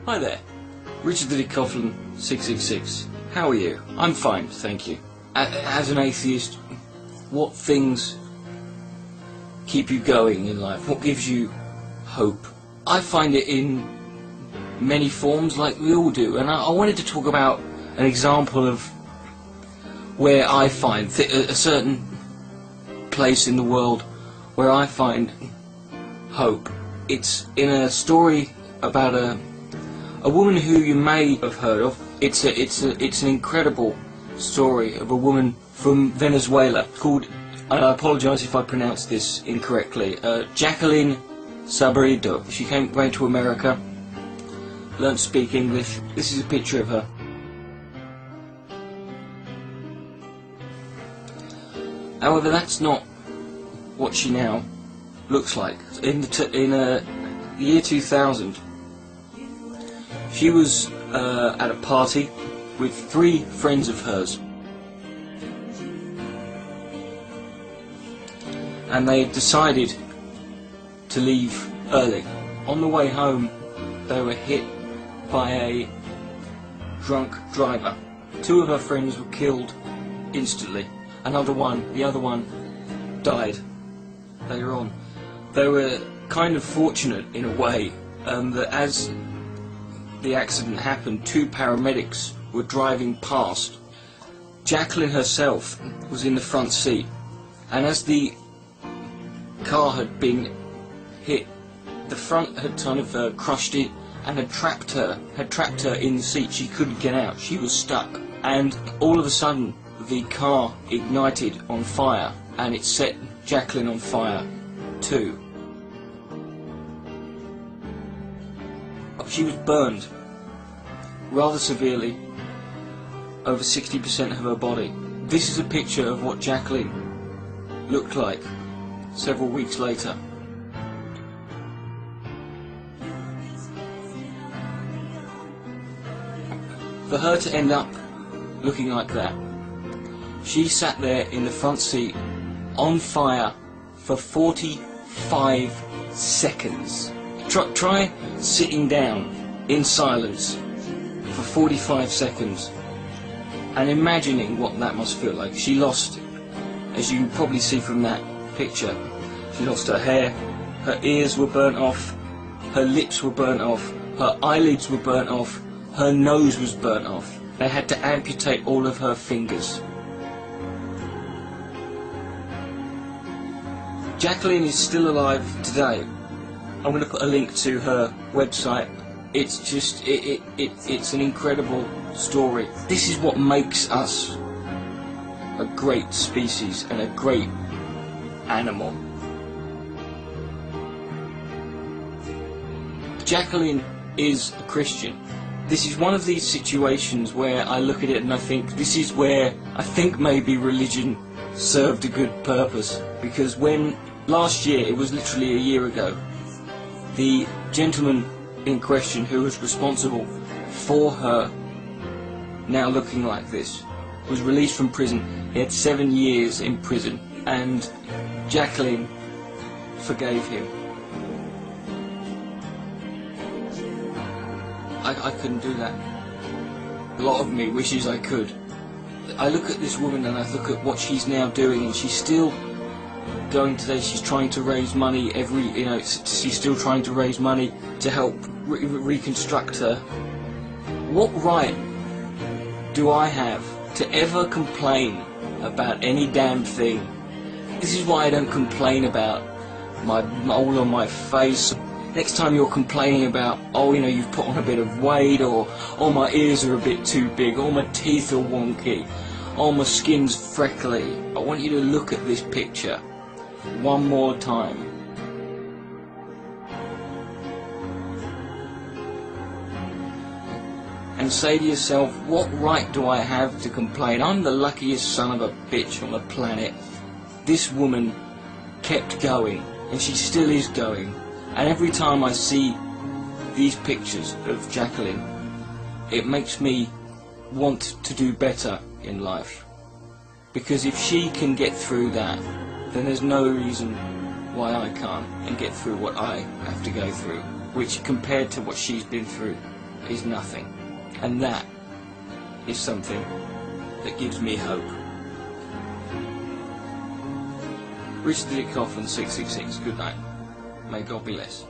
Hi there, Richard the Coughlin 666. How are you? I'm fine, thank you. As an atheist, what things keep you going in life? What gives you hope? I find it in many forms, like we all do, and I wanted to talk about an example of where I find a certain place in the world where I find hope. It's in a story about a woman who you may have heard of. It's an incredible story of a woman from Venezuela called, I apologise if I pronounce this incorrectly, Jacqueline Sabarido. She came to America, learned to speak English. This is a picture of her. However, that's not what she now looks like. In the year 2000, she was at a party with 3 friends of hers, and they decided to leave early. On the way home, they were hit by a drunk driver. 2 of her friends were killed instantly. The other one died later on. They were kind of fortunate in a way that as the accident happened, 2 paramedics were driving past. Jacqueline herself was in the front seat, and as the car had been hit, the front had kind of crushed it and had trapped her in the seat. She couldn't get out, she was stuck, and all of a sudden the car ignited on fire, and it set Jacqueline on fire too. She was burned rather severely, over 60% of her body. This is a picture of what Jacqueline looked like several weeks later. For her to end up looking like that, she sat there in the front seat on fire for 45 seconds. Try sitting down in silence for 45 seconds and imagining what that must feel like. She lost, as you can probably see from that picture, she lost her hair, her ears were burnt off, her lips were burnt off, her eyelids were burnt off, her nose was burnt off. They had to amputate all of her fingers. Jacqueline is still alive today. I'm going to put a link to her website. It's just, it's an incredible story. This is what makes us a great species and a great animal. Jacqueline is a Christian. This is one of these situations where I look at it and I think, this is where I think maybe religion served a good purpose. Because when, last year, it was literally a year ago, the gentleman in question who was responsible for her now looking like this was released from prison. He had 7 years in prison, and Jacqueline forgave him. I couldn't do that. A lot of me wishes I could. I look at this woman and I look at what she's now doing, and she's still going today. She's trying to raise money she's still trying to raise money to help reconstruct her. What right do I have to ever complain about any damn thing? This is why I don't complain about my mole on my face. Next time you're complaining about, you've put on a bit of weight, or my ears are a bit too big, or my teeth are wonky, or my skin's freckly, I want you to look at this picture one more time. And say to yourself, what right do I have to complain? I'm the luckiest son of a bitch on the planet. This woman kept going, and she still is going. And every time I see these pictures of Jacqueline, it makes me want to do better in life. Because if she can get through that, then there's no reason why I can't and get through what I have to go through, which compared to what she's been through is nothing. And that is something that gives me hope. Richard Coughlin 666, good night. May God bless.